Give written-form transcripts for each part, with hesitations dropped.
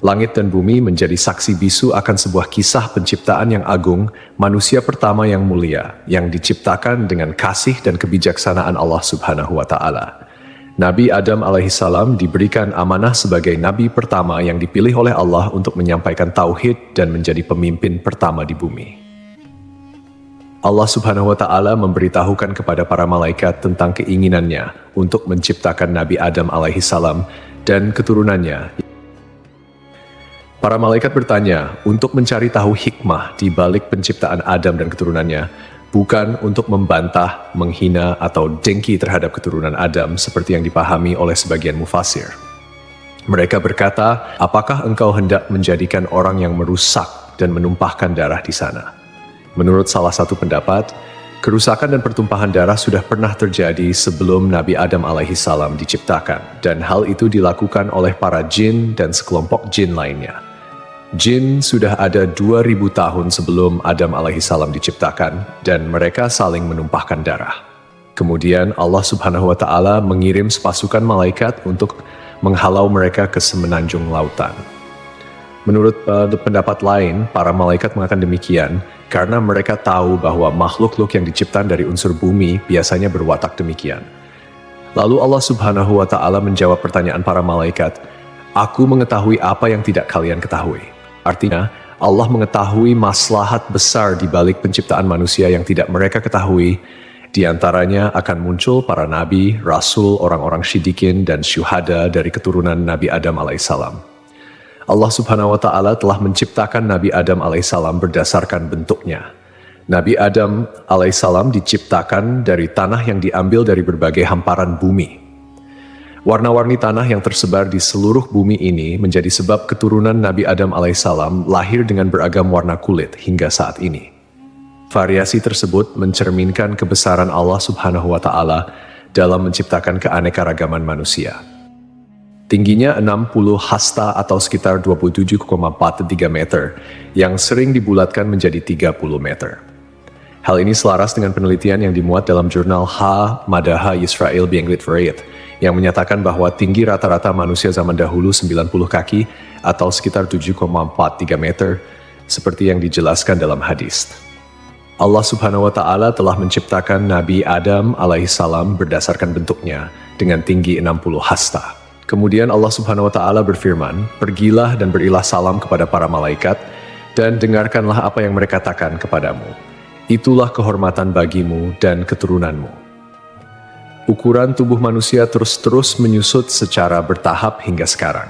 Langit dan bumi menjadi saksi bisu akan sebuah kisah penciptaan yang agung, manusia pertama yang mulia, yang diciptakan dengan kasih dan kebijaksanaan Allah Subhanahu wa Ta'ala. Nabi Adam alaihissalam diberikan amanah sebagai nabi pertama yang dipilih oleh Allah untuk menyampaikan tauhid dan menjadi pemimpin pertama di bumi. Allah Subhanahu wa Ta'ala memberitahukan kepada para malaikat tentang keinginannya untuk menciptakan Nabi Adam alaihissalam dan keturunannya. Para malaikat bertanya untuk mencari tahu hikmah di balik penciptaan Adam dan keturunannya, bukan untuk membantah, menghina, atau dengki terhadap keturunan Adam seperti yang dipahami oleh sebagian mufasir. Mereka berkata, apakah engkau hendak menjadikan orang yang merusak dan menumpahkan darah di sana? Menurut salah satu pendapat, kerusakan dan pertumpahan darah sudah pernah terjadi sebelum Nabi Adam alaihissalam diciptakan, dan hal itu dilakukan oleh para jin dan sekelompok jin lainnya. Jin sudah ada 2000 tahun sebelum Adam alaihissalam diciptakan, dan mereka saling menumpahkan darah. Kemudian Allah Subhanahu wa Ta'ala mengirim sepasukan malaikat untuk menghalau mereka ke semenanjung lautan. Menurut pendapat lain, para malaikat mengatakan demikian karena mereka tahu bahwa makhluk-makhluk yang diciptakan dari unsur bumi biasanya berwatak demikian. Lalu Allah Subhanahu wa Ta'ala menjawab pertanyaan para malaikat, "Aku mengetahui apa yang tidak kalian ketahui." Artinya, Allah mengetahui maslahat besar di balik penciptaan manusia yang tidak mereka ketahui. Di antaranya akan muncul para nabi, rasul, orang-orang syidikin, dan syuhada dari keturunan Nabi Adam alaihissalam. Allah Subhanahu wa Ta'ala telah menciptakan Nabi Adam alaihissalam berdasarkan bentuknya. Nabi Adam alaihissalam diciptakan dari tanah yang diambil dari berbagai hamparan bumi. Warna-warni tanah yang tersebar di seluruh bumi ini menjadi sebab keturunan Nabi Adam alaihissalam lahir dengan beragam warna kulit hingga saat ini. Variasi tersebut mencerminkan kebesaran Allah Subhanahu wa Ta'ala dalam menciptakan keanekaragaman manusia. Tingginya 60 hasta atau sekitar 27,43 meter, yang sering dibulatkan menjadi 30 meter. Hal ini selaras dengan penelitian yang dimuat dalam jurnal Madaha Yisrael Be'Anglit Variet, yang menyatakan bahwa tinggi rata-rata manusia zaman dahulu 90 kaki atau sekitar 7,43 meter, seperti yang dijelaskan dalam hadis. Allah Subhanahu wa Ta'ala telah menciptakan Nabi Adam alaihissalam berdasarkan bentuknya dengan tinggi 60 hasta. Kemudian Allah Subhanahu wa Ta'ala berfirman, "Pergilah dan berilah salam kepada para malaikat, dan dengarkanlah apa yang mereka katakan kepadamu. Itulah kehormatan bagimu dan keturunanmu." Ukuran tubuh manusia terus-terus menyusut secara bertahap hingga sekarang.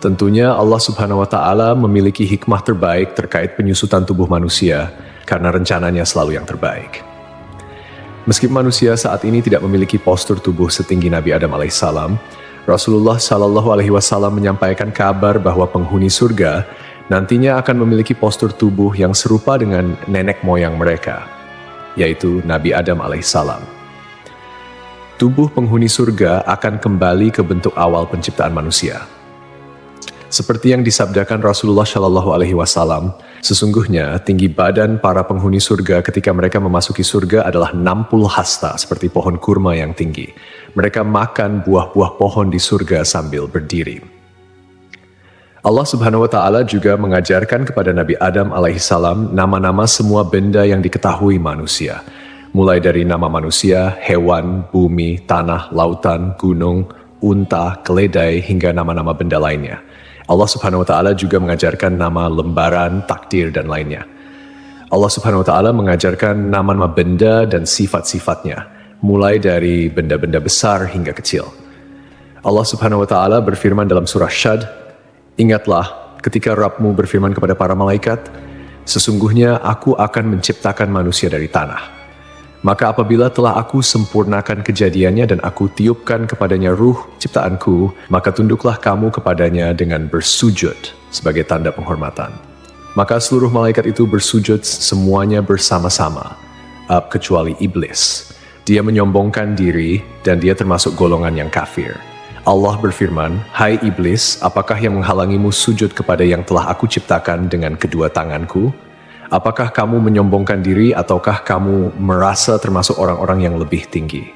Tentunya Allah Subhanahu wa Ta'ala memiliki hikmah terbaik terkait penyusutan tubuh manusia, karena rencananya selalu yang terbaik. Meski manusia saat ini tidak memiliki postur tubuh setinggi Nabi Adam alaihissalam, Rasulullah Shallallahu Alaihi Wasallam menyampaikan kabar bahwa penghuni surga nantinya akan memiliki postur tubuh yang serupa dengan nenek moyang mereka, yaitu Nabi Adam alaihissalam. Tubuh penghuni surga akan kembali ke bentuk awal penciptaan manusia. Seperti yang disabdakan Rasulullah Shallallahu Alaihi Wasallam, sesungguhnya tinggi badan para penghuni surga ketika mereka memasuki surga adalah 60 hasta, seperti pohon kurma yang tinggi. Mereka makan buah-buah pohon di surga sambil berdiri. Allah Subhanahu wa Ta'ala juga mengajarkan kepada Nabi Adam alaihissalam nama-nama semua benda yang diketahui manusia, mulai dari nama manusia, hewan, bumi, tanah, lautan, gunung, unta, keledai, hingga nama-nama benda lainnya. Allah Subhanahu wa Ta'ala juga mengajarkan nama lembaran, takdir, dan lainnya. Allah Subhanahu wa Ta'ala mengajarkan nama-nama benda dan sifat-sifatnya, mulai dari benda-benda besar hingga kecil. Allah Subhanahu wa Ta'ala berfirman dalam surah Syad, "Ingatlah ketika Rabbmu berfirman kepada para malaikat, sesungguhnya aku akan menciptakan manusia dari tanah. Maka apabila telah aku sempurnakan kejadiannya dan aku tiupkan kepadanya ruh ciptaanku, maka tunduklah kamu kepadanya dengan bersujud sebagai tanda penghormatan." Maka seluruh malaikat itu bersujud semuanya bersama-sama, kecuali iblis. Dia menyombongkan diri dan dia termasuk golongan yang kafir. Allah berfirman, "Hai iblis, apakah yang menghalangimu sujud kepada yang telah aku ciptakan dengan kedua tanganku? Apakah kamu menyombongkan diri ataukah kamu merasa termasuk orang-orang yang lebih tinggi?"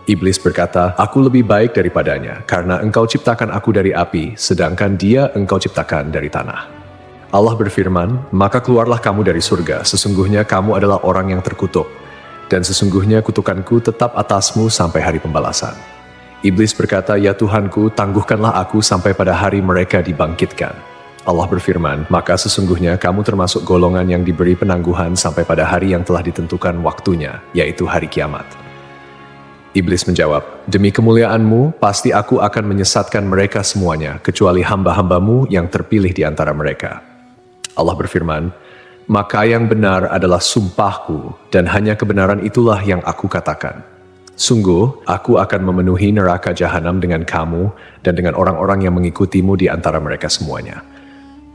Iblis berkata, "Aku lebih baik daripadanya, karena engkau ciptakan aku dari api, sedangkan dia engkau ciptakan dari tanah." Allah berfirman, "Maka keluarlah kamu dari surga, sesungguhnya kamu adalah orang yang terkutuk, dan sesungguhnya kutukanku tetap atasmu sampai hari pembalasan." Iblis berkata, "Ya Tuhanku, tangguhkanlah aku sampai pada hari mereka dibangkitkan." Allah berfirman, "Maka sesungguhnya kamu termasuk golongan yang diberi penangguhan sampai pada hari yang telah ditentukan waktunya, yaitu hari kiamat." Iblis menjawab, "Demi kemuliaanmu, pasti aku akan menyesatkan mereka semuanya, kecuali hamba-hambamu yang terpilih di antara mereka." Allah berfirman, "Maka yang benar adalah sumpahku, dan hanya kebenaran itulah yang aku katakan. Sungguh, aku akan memenuhi neraka jahanam dengan kamu dan dengan orang-orang yang mengikutimu di antara mereka semuanya."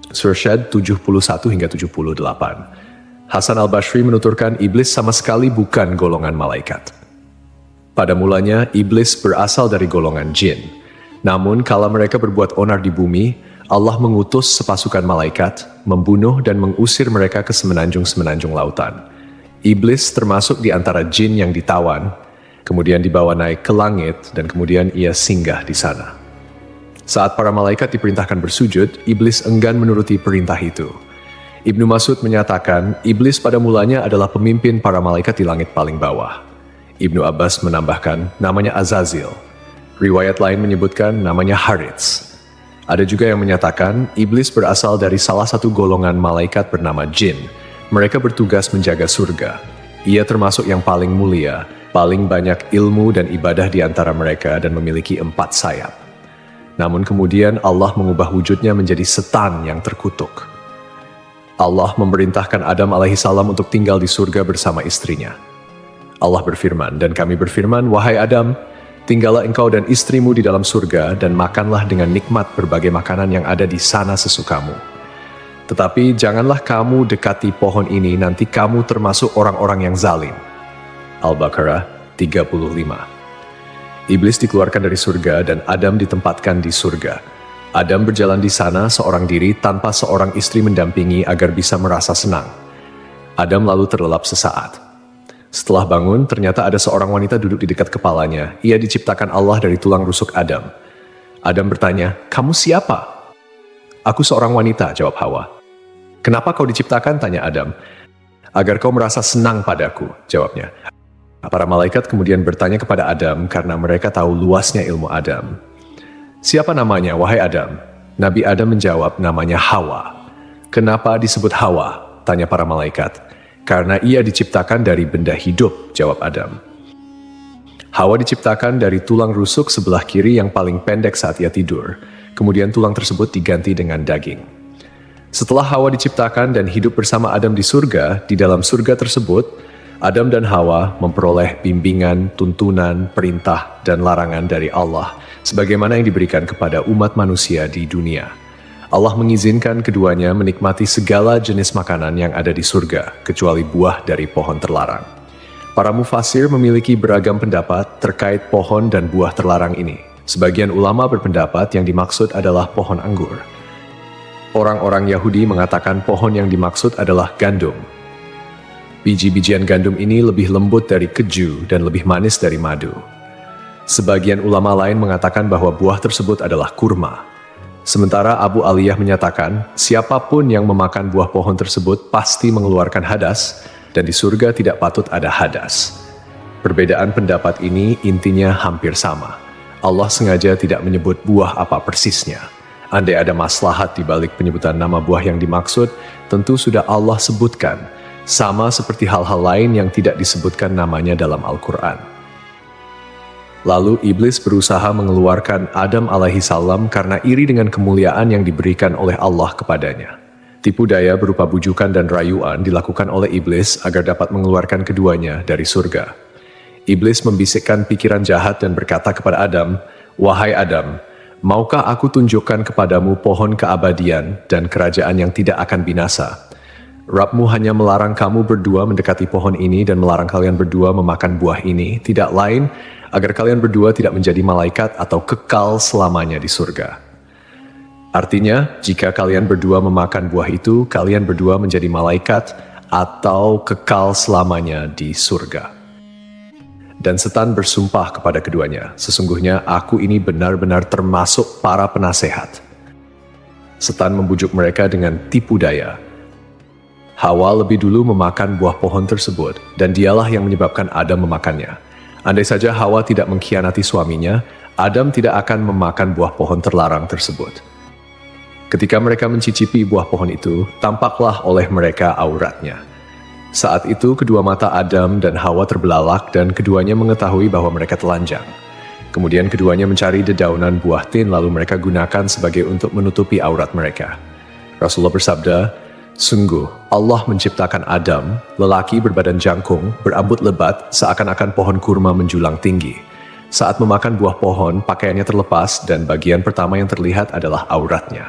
Surah Syad 71 hingga 78. Hasan al-Basri menuturkan iblis sama sekali bukan golongan malaikat. Pada mulanya, iblis berasal dari golongan jin. Namun, kala mereka berbuat onar di bumi, Allah mengutus sepasukan malaikat, membunuh dan mengusir mereka ke semenanjung-semenanjung lautan. Iblis termasuk di antara jin yang ditawan, kemudian dibawa naik ke langit, dan kemudian ia singgah di sana. Saat para malaikat diperintahkan bersujud, iblis enggan menuruti perintah itu. Ibnu Mas'ud menyatakan, iblis pada mulanya adalah pemimpin para malaikat di langit paling bawah. Ibnu Abbas menambahkan, namanya Azazil. Riwayat lain menyebutkan namanya Harits. Ada juga yang menyatakan, iblis berasal dari salah satu golongan malaikat bernama jin. Mereka bertugas menjaga surga. Ia termasuk yang paling mulia, paling banyak ilmu dan ibadah di antara mereka dan memiliki 4 sayap. Namun kemudian Allah mengubah wujudnya menjadi setan yang terkutuk. Allah memerintahkan Adam alaihissalam untuk tinggal di surga bersama istrinya. Allah berfirman, "Dan kami berfirman, wahai Adam, tinggallah engkau dan istrimu di dalam surga dan makanlah dengan nikmat berbagai makanan yang ada di sana sesukamu. Tetapi janganlah kamu dekati pohon ini, nanti kamu termasuk orang-orang yang zalim." Al-Baqarah 35. Iblis dikeluarkan dari surga dan Adam ditempatkan di surga. Adam berjalan di sana seorang diri tanpa seorang istri mendampingi agar bisa merasa senang. Adam lalu terlelap sesaat. Setelah bangun, ternyata ada seorang wanita duduk di dekat kepalanya. Ia diciptakan Allah dari tulang rusuk Adam. Adam bertanya, "Kamu siapa?" "Aku seorang wanita," jawab Hawa. "Kenapa kau diciptakan?" tanya Adam. "Agar kau merasa senang padaku," jawabnya. Para malaikat kemudian bertanya kepada Adam karena mereka tahu luasnya ilmu Adam. "Siapa namanya, wahai Adam?" Nabi Adam menjawab, "Namanya Hawa." "Kenapa disebut Hawa?" tanya para malaikat. "Karena ia diciptakan dari benda hidup," jawab Adam. Hawa diciptakan dari tulang rusuk sebelah kiri yang paling pendek saat ia tidur. Kemudian tulang tersebut diganti dengan daging. Setelah Hawa diciptakan dan hidup bersama Adam di surga, di dalam surga tersebut, Adam dan Hawa memperoleh bimbingan, tuntunan, perintah, dan larangan dari Allah, sebagaimana yang diberikan kepada umat manusia di dunia. Allah mengizinkan keduanya menikmati segala jenis makanan yang ada di surga, kecuali buah dari pohon terlarang. Para mufasir memiliki beragam pendapat terkait pohon dan buah terlarang ini. Sebagian ulama berpendapat yang dimaksud adalah pohon anggur. Orang-orang Yahudi mengatakan pohon yang dimaksud adalah gandum. Biji-bijian gandum ini lebih lembut dari keju dan lebih manis dari madu. Sebagian ulama lain mengatakan bahwa buah tersebut adalah kurma. Sementara Abu Aliyah menyatakan, siapapun yang memakan buah pohon tersebut pasti mengeluarkan hadas, dan di surga tidak patut ada hadas. Perbedaan pendapat ini intinya hampir sama. Allah sengaja tidak menyebut buah apa persisnya. Andai ada maslahat di balik penyebutan nama buah yang dimaksud, tentu sudah Allah sebutkan, sama seperti hal-hal lain yang tidak disebutkan namanya dalam Al-Quran. Lalu iblis berusaha mengeluarkan Adam alaihissalam karena iri dengan kemuliaan yang diberikan oleh Allah kepadanya. Tipu daya berupa bujukan dan rayuan dilakukan oleh iblis agar dapat mengeluarkan keduanya dari surga. Iblis membisikkan pikiran jahat dan berkata kepada Adam, "Wahai Adam, maukah aku tunjukkan kepadamu pohon keabadian dan kerajaan yang tidak akan binasa? Rabbmu hanya melarang kamu berdua mendekati pohon ini dan melarang kalian berdua memakan buah ini, tidak lain agar kalian berdua tidak menjadi malaikat atau kekal selamanya di surga." Artinya, jika kalian berdua memakan buah itu, kalian berdua menjadi malaikat atau kekal selamanya di surga. Dan setan bersumpah kepada keduanya, "Sesungguhnya aku ini benar-benar termasuk para penasehat." Setan membujuk mereka dengan tipu daya. Hawa lebih dulu memakan buah pohon tersebut, dan dialah yang menyebabkan Adam memakannya. Andai saja Hawa tidak mengkhianati suaminya, Adam tidak akan memakan buah pohon terlarang tersebut. Ketika mereka mencicipi buah pohon itu, tampaklah oleh mereka auratnya. Saat itu kedua mata Adam dan Hawa terbelalak dan keduanya mengetahui bahwa mereka telanjang. Kemudian keduanya mencari dedaunan buah tin lalu mereka gunakan sebagai untuk menutupi aurat mereka. Rasulullah bersabda, "Sungguh, Allah menciptakan Adam, lelaki berbadan jangkung, berambut lebat, seakan-akan pohon kurma menjulang tinggi. Saat memakan buah pohon, pakaiannya terlepas dan bagian pertama yang terlihat adalah auratnya.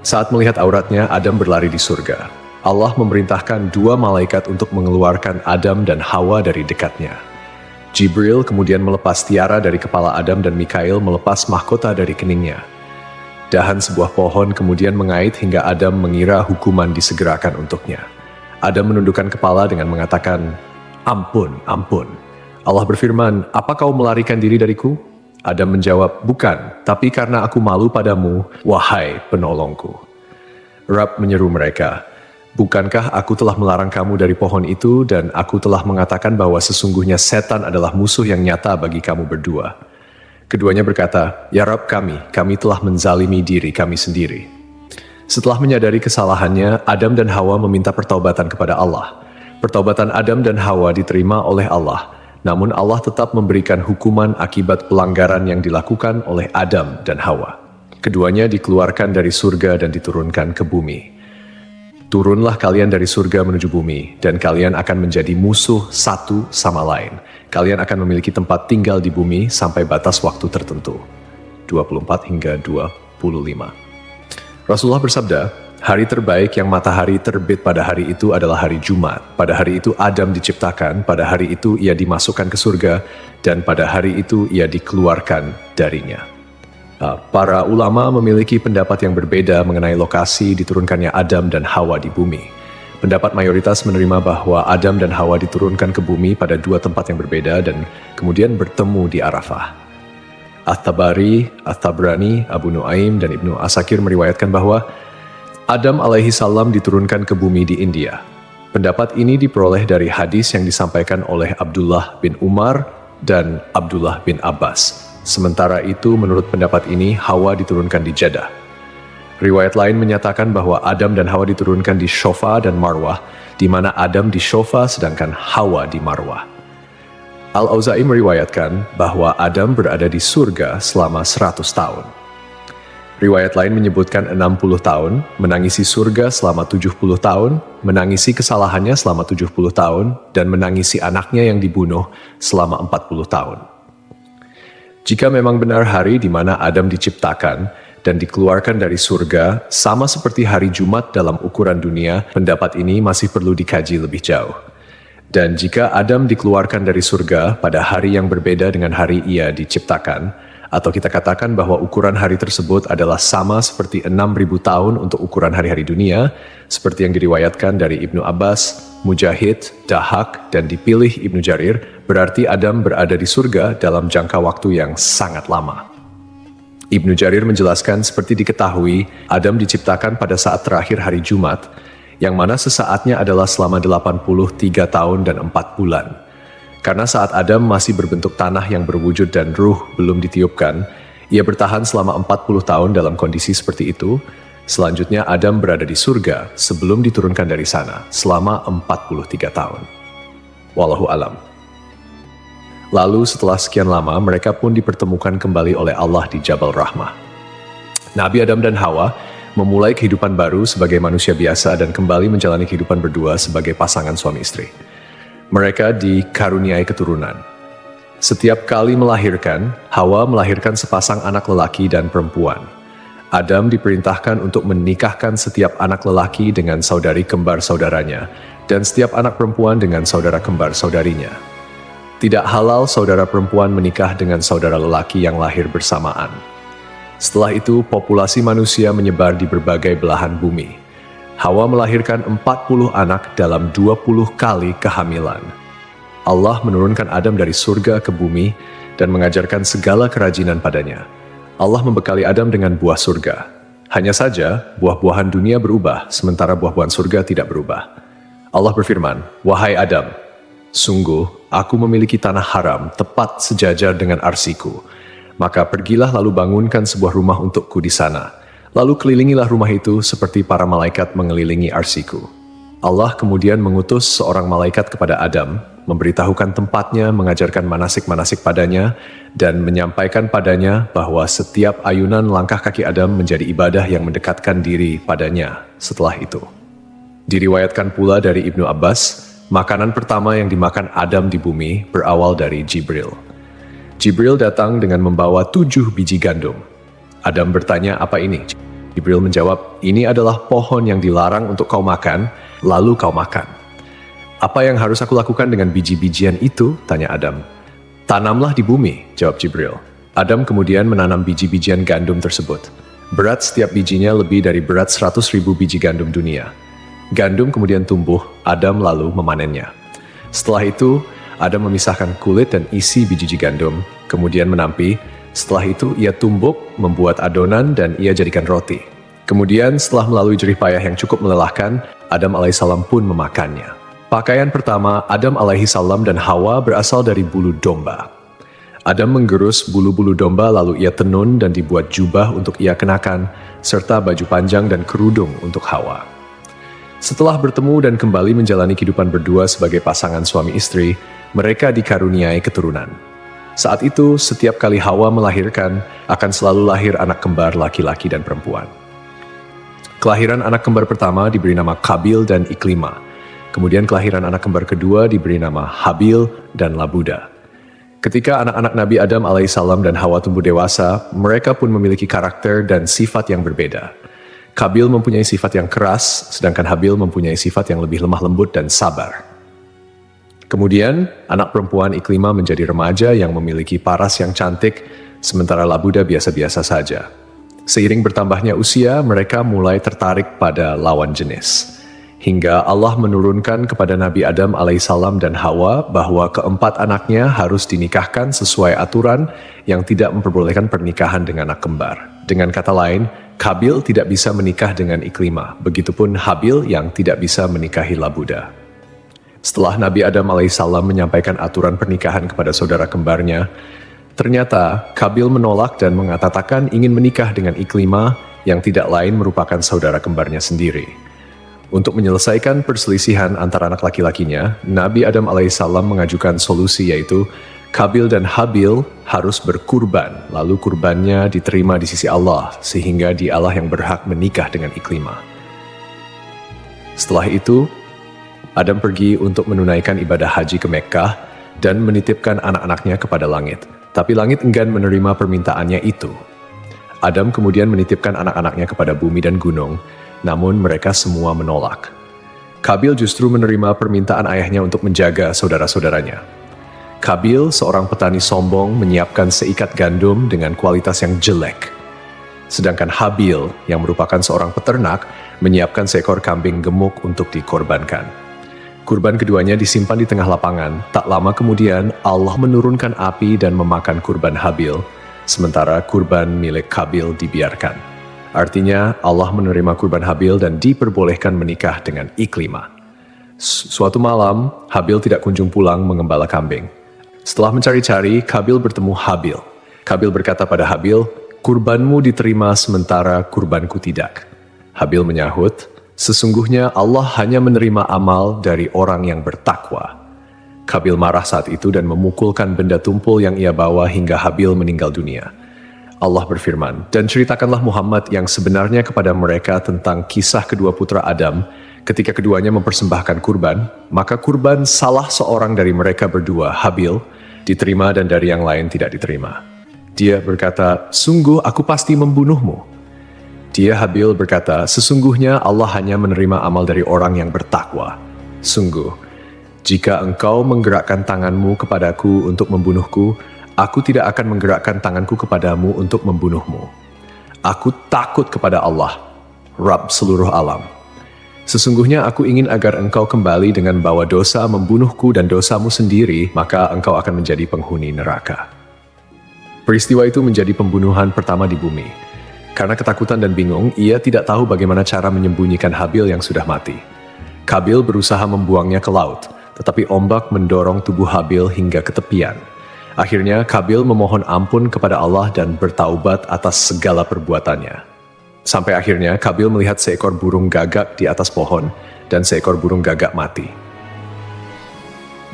Saat melihat auratnya, Adam berlari di surga. Allah memerintahkan dua malaikat untuk mengeluarkan Adam dan Hawa dari dekatnya. Jibril kemudian melepas tiara dari kepala Adam dan Mikail melepas mahkota dari keningnya. Dahan sebuah pohon kemudian mengait hingga Adam mengira hukuman disegerakan untuknya. Adam menundukkan kepala dengan mengatakan, "Ampun, ampun." Allah berfirman, "Apa kau melarikan diri dariku?" Adam menjawab, "Bukan, tapi karena aku malu padamu, wahai penolongku." Rabb menyeru mereka, "Bukankah aku telah melarang kamu dari pohon itu dan aku telah mengatakan bahwa sesungguhnya setan adalah musuh yang nyata bagi kamu berdua?" Keduanya berkata, "Ya Rabb kami telah menzalimi diri kami sendiri." Setelah menyadari kesalahannya, Adam dan Hawa meminta pertaubatan kepada Allah. Pertaubatan Adam dan Hawa diterima oleh Allah, namun Allah tetap memberikan hukuman akibat pelanggaran yang dilakukan oleh Adam dan Hawa. Keduanya dikeluarkan dari surga dan diturunkan ke bumi. Turunlah kalian dari surga menuju bumi, dan kalian akan menjadi musuh satu sama lain. Kalian akan memiliki tempat tinggal di bumi sampai batas waktu tertentu. 24 hingga 25. Rasulullah bersabda, "Hari terbaik yang matahari terbit pada hari itu adalah hari Jumat. Pada hari itu Adam diciptakan, pada hari itu ia dimasukkan ke surga, dan pada hari itu ia dikeluarkan darinya." Para ulama memiliki pendapat yang berbeda mengenai lokasi diturunkannya Adam dan Hawa di bumi. Pendapat mayoritas menerima bahwa Adam dan Hawa diturunkan ke bumi pada dua tempat yang berbeda dan kemudian bertemu di Arafah. At-Tabari, At-Tabrani, Abu Nuaim, dan Ibnu Asakir meriwayatkan bahwa Adam alaihi salam diturunkan ke bumi di India. Pendapat ini diperoleh dari hadis yang disampaikan oleh Abdullah bin Umar dan Abdullah bin Abbas. Sementara itu, menurut pendapat ini, Hawa diturunkan di Jeddah. Riwayat lain menyatakan bahwa Adam dan Hawa diturunkan di Shofa dan Marwah, di mana Adam di Shofa sedangkan Hawa di Marwah. Al-Auza'i meriwayatkan bahwa Adam berada di surga selama 100 tahun. Riwayat lain menyebutkan 60 tahun, menangisi surga selama 70 tahun, menangisi kesalahannya selama 70 tahun, dan menangisi anaknya yang dibunuh selama 40 tahun. Jika memang benar hari di mana Adam diciptakan dan dikeluarkan dari surga, sama seperti hari Jumat dalam ukuran dunia, pendapat ini masih perlu dikaji lebih jauh. Dan jika Adam dikeluarkan dari surga pada hari yang berbeda dengan hari ia diciptakan, atau kita katakan bahwa ukuran hari tersebut adalah sama seperti 6.000 tahun untuk ukuran hari-hari dunia, seperti yang diriwayatkan dari Ibnu Abbas, Mujahid, Dahak, dan dipilih Ibnu Jarir, berarti Adam berada di surga dalam jangka waktu yang sangat lama. Ibnu Jarir menjelaskan seperti diketahui, Adam diciptakan pada saat terakhir hari Jumat, yang mana sesaatnya adalah selama 83 tahun dan 4 bulan. Karena saat Adam masih berbentuk tanah yang berwujud dan ruh belum ditiupkan, ia bertahan selama 40 tahun dalam kondisi seperti itu. Selanjutnya Adam berada di surga sebelum diturunkan dari sana selama 43 tahun. Wallahu alam. Lalu setelah sekian lama mereka pun dipertemukan kembali oleh Allah di Jabal Rahmah. Nabi Adam dan Hawa memulai kehidupan baru sebagai manusia biasa dan kembali menjalani kehidupan berdua sebagai pasangan suami istri. Mereka dikaruniai keturunan. Setiap kali melahirkan, Hawa melahirkan sepasang anak lelaki dan perempuan. Adam diperintahkan untuk menikahkan setiap anak lelaki dengan saudari kembar saudaranya, dan setiap anak perempuan dengan saudara kembar saudarinya. Tidak halal saudara perempuan menikah dengan saudara lelaki yang lahir bersamaan. Setelah itu, populasi manusia menyebar di berbagai belahan bumi. Hawa melahirkan 40 anak dalam 20 kali kehamilan. Allah menurunkan Adam dari surga ke bumi dan mengajarkan segala kerajinan padanya. Allah membekali Adam dengan buah surga. Hanya saja, buah-buahan dunia berubah, sementara buah-buahan surga tidak berubah. Allah berfirman, "Wahai Adam, sungguh aku memiliki tanah haram tepat sejajar dengan arsiku. Maka pergilah lalu bangunkan sebuah rumah untukku di sana. Lalu kelilingilah rumah itu seperti para malaikat mengelilingi arsiku." Allah kemudian mengutus seorang malaikat kepada Adam, memberitahukan tempatnya, mengajarkan manasik-manasik padanya, dan menyampaikan padanya bahwa setiap ayunan langkah kaki Adam menjadi ibadah yang mendekatkan diri padanya setelah itu. Diriwayatkan pula dari Ibnu Abbas, makanan pertama yang dimakan Adam di bumi berawal dari Jibril. Jibril datang dengan membawa 7 biji gandum. Adam bertanya, "Apa ini?" Jibril menjawab, "Ini adalah pohon yang dilarang untuk kau makan, lalu kau makan." "Apa yang harus aku lakukan dengan biji-bijian itu?" tanya Adam. "Tanamlah di bumi," jawab Jibril. Adam kemudian menanam biji-bijian gandum tersebut. Berat setiap bijinya lebih dari berat 100.000 biji gandum dunia. Gandum kemudian tumbuh, Adam lalu memanennya. Setelah itu, Adam memisahkan kulit dan isi biji gandum, kemudian menampi. Setelah itu, ia tumbuk, membuat adonan, dan ia jadikan roti. Kemudian, setelah melalui jerih payah yang cukup melelahkan, Adam alaihissalam pun memakannya. Pakaian pertama Adam alaihissalam dan Hawa berasal dari bulu domba. Adam menggerus bulu-bulu domba lalu ia tenun dan dibuat jubah untuk ia kenakan, serta baju panjang dan kerudung untuk Hawa. Setelah bertemu dan kembali menjalani kehidupan berdua sebagai pasangan suami istri, mereka dikaruniai keturunan. Saat itu, setiap kali Hawa melahirkan, akan selalu lahir anak kembar laki-laki dan perempuan. Kelahiran anak kembar pertama diberi nama Kabil dan Iklima. Kemudian kelahiran anak kembar kedua diberi nama Habil dan Labuda. Ketika anak-anak Nabi Adam alaihissalam dan Hawa tumbuh dewasa, mereka pun memiliki karakter dan sifat yang berbeda. Kabil mempunyai sifat yang keras, sedangkan Habil mempunyai sifat yang lebih lemah lembut dan sabar. Kemudian, anak perempuan Iklima menjadi remaja yang memiliki paras yang cantik, sementara Labuda biasa-biasa saja. Seiring bertambahnya usia, mereka mulai tertarik pada lawan jenis. Hingga Allah menurunkan kepada Nabi Adam alaihissalam dan Hawa bahwa keempat anaknya harus dinikahkan sesuai aturan yang tidak memperbolehkan pernikahan dengan anak kembar. Dengan kata lain, Kabil tidak bisa menikah dengan Iklima, begitupun Habil yang tidak bisa menikahi Labuda. Setelah Nabi Adam alaihissalam menyampaikan aturan pernikahan kepada saudara kembarnya, ternyata Kabil menolak dan mengatakan ingin menikah dengan Iklima yang tidak lain merupakan saudara kembarnya sendiri. Untuk menyelesaikan perselisihan antara anak laki-lakinya, Nabi Adam alaihissalam mengajukan solusi yaitu Kabil dan Habil harus berkurban, lalu kurbannya diterima di sisi Allah, sehingga dialah yang berhak menikah dengan Iklima. Setelah itu, Adam pergi untuk menunaikan ibadah haji ke Mekkah dan menitipkan anak-anaknya kepada langit. Tapi langit enggan menerima permintaannya itu. Adam kemudian menitipkan anak-anaknya kepada bumi dan gunung, namun mereka semua menolak. Kabil justru menerima permintaan ayahnya untuk menjaga saudara-saudaranya. Kabil, seorang petani sombong, menyiapkan seikat gandum dengan kualitas yang jelek. Sedangkan Habil, yang merupakan seorang peternak, menyiapkan seekor kambing gemuk untuk dikorbankan. Kurban keduanya disimpan di tengah lapangan. Tak lama kemudian, Allah menurunkan api dan memakan kurban Habil, sementara kurban milik Kabil dibiarkan. Artinya, Allah menerima kurban Habil dan diperbolehkan menikah dengan Iklima. Suatu malam, Habil tidak kunjung pulang mengembala kambing. Setelah mencari-cari, Kabil bertemu Habil. Kabil berkata pada Habil, "Kurbanmu diterima sementara kurbanku tidak." Habil menyahut, "Sesungguhnya Allah hanya menerima amal dari orang yang bertakwa." Kabil marah saat itu dan memukulkan benda tumpul yang ia bawa hingga Habil meninggal dunia. Allah berfirman, "Dan ceritakanlah Muhammad yang sebenarnya kepada mereka tentang kisah kedua putra Adam ketika keduanya mempersembahkan kurban, maka kurban salah seorang dari mereka berdua, Habil, diterima dan dari yang lain tidak diterima. Dia berkata, 'Sungguh aku pasti membunuhmu.' Dia Habil berkata, 'Sesungguhnya Allah hanya menerima amal dari orang yang bertakwa. Sungguh, jika engkau menggerakkan tanganmu kepadaku untuk membunuhku, aku tidak akan menggerakkan tanganku kepadamu untuk membunuhmu. Aku takut kepada Allah, Rabb seluruh alam. Sesungguhnya aku ingin agar engkau kembali dengan bawa dosa membunuhku dan dosamu sendiri, maka engkau akan menjadi penghuni neraka. Peristiwa itu menjadi pembunuhan pertama di bumi. Karena ketakutan dan bingung, ia tidak tahu bagaimana cara menyembunyikan Habil yang sudah mati. Kabil berusaha membuangnya ke laut, tetapi ombak mendorong tubuh Habil hingga ke tepian. Akhirnya Kabil memohon ampun kepada Allah dan bertaubat atas segala perbuatannya. Sampai akhirnya Kabil melihat seekor burung gagak di atas pohon dan seekor burung gagak mati.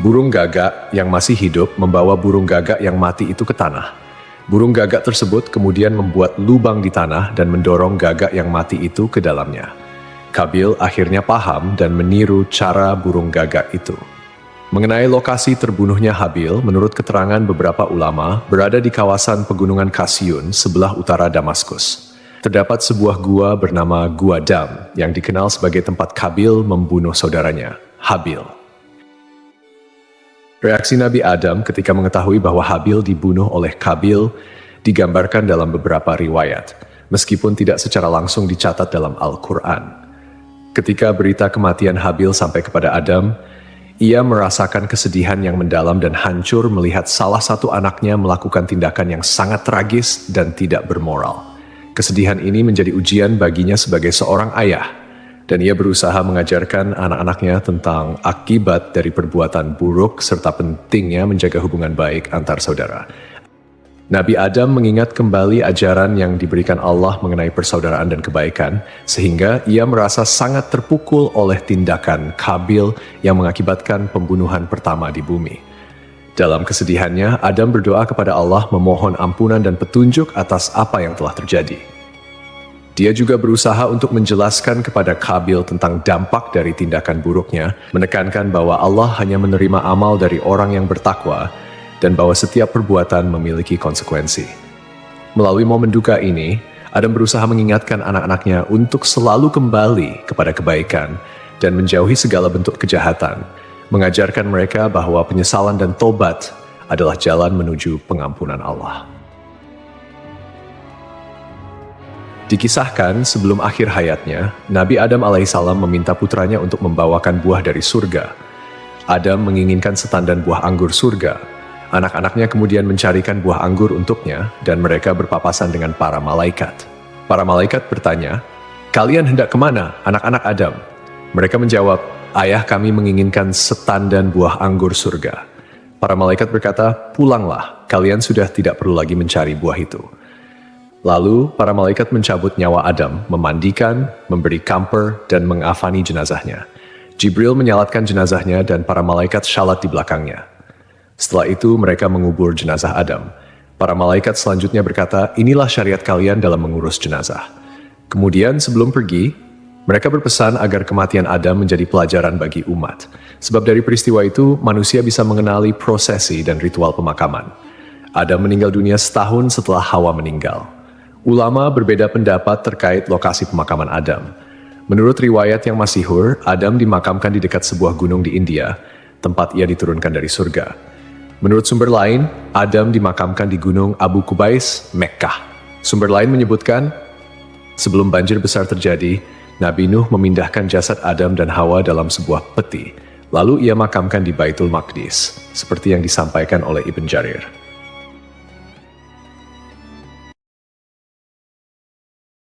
Burung gagak yang masih hidup membawa burung gagak yang mati itu ke tanah. Burung gagak tersebut kemudian membuat lubang di tanah dan mendorong gagak yang mati itu ke dalamnya. Kabil akhirnya paham dan meniru cara burung gagak itu. Mengenai lokasi terbunuhnya Habil, menurut keterangan beberapa ulama, berada di kawasan pegunungan Kasyun sebelah utara Damaskus. Terdapat sebuah gua bernama Gua Dam yang dikenal sebagai tempat Kabil membunuh saudaranya, Habil. Reaksi Nabi Adam ketika mengetahui bahwa Habil dibunuh oleh Kabil digambarkan dalam beberapa riwayat, meskipun tidak secara langsung dicatat dalam Al-Quran. Ketika berita kematian Habil sampai kepada Adam, ia merasakan kesedihan yang mendalam dan hancur melihat salah satu anaknya melakukan tindakan yang sangat tragis dan tidak bermoral. Kesedihan ini menjadi ujian baginya sebagai seorang ayah, dan ia berusaha mengajarkan anak-anaknya tentang akibat dari perbuatan buruk serta pentingnya menjaga hubungan baik antar saudara. Nabi Adam mengingat kembali ajaran yang diberikan Allah mengenai persaudaraan dan kebaikan, sehingga ia merasa sangat terpukul oleh tindakan Kabil yang mengakibatkan pembunuhan pertama di bumi. Dalam kesedihannya, Adam berdoa kepada Allah memohon ampunan dan petunjuk atas apa yang telah terjadi. Dia juga berusaha untuk menjelaskan kepada Kabil tentang dampak dari tindakan buruknya, menekankan bahwa Allah hanya menerima amal dari orang yang bertakwa, dan bahwa setiap perbuatan memiliki konsekuensi. Melalui momen duka ini, Adam berusaha mengingatkan anak-anaknya untuk selalu kembali kepada kebaikan dan menjauhi segala bentuk kejahatan, mengajarkan mereka bahwa penyesalan dan tobat adalah jalan menuju pengampunan Allah. Dikisahkan sebelum akhir hayatnya, Nabi Adam alaihissalam meminta putranya untuk membawakan buah dari surga. Adam menginginkan setandan buah anggur surga. Anak-anaknya kemudian mencarikan buah anggur untuknya dan mereka berpapasan dengan para malaikat. Para malaikat bertanya, "Kalian hendak kemana, anak-anak Adam?" Mereka menjawab, "Ayah kami menginginkan setandan buah anggur surga." Para malaikat berkata, "Pulanglah, kalian sudah tidak perlu lagi mencari buah itu." Lalu, para malaikat mencabut nyawa Adam, memandikan, memberi kamper, dan mengafani jenazahnya. Jibril menyalatkan jenazahnya dan para malaikat syalat di belakangnya. Setelah itu, mereka mengubur jenazah Adam. Para malaikat selanjutnya berkata, "Inilah syariat kalian dalam mengurus jenazah." Kemudian, sebelum pergi, mereka berpesan agar kematian Adam menjadi pelajaran bagi umat. Sebab dari peristiwa itu, manusia bisa mengenali prosesi dan ritual pemakaman. Adam meninggal dunia setahun setelah Hawa meninggal. Ulama berbeda pendapat terkait lokasi pemakaman Adam. Menurut riwayat yang masyhur, Adam dimakamkan di dekat sebuah gunung di India, tempat ia diturunkan dari surga. Menurut sumber lain, Adam dimakamkan di gunung Abu Qubais, Mekkah. Sumber lain menyebutkan, sebelum banjir besar terjadi, Nabi Nuh memindahkan jasad Adam dan Hawa dalam sebuah peti. Lalu ia makamkan di Baitul Maqdis, seperti yang disampaikan oleh Ibn Jarir.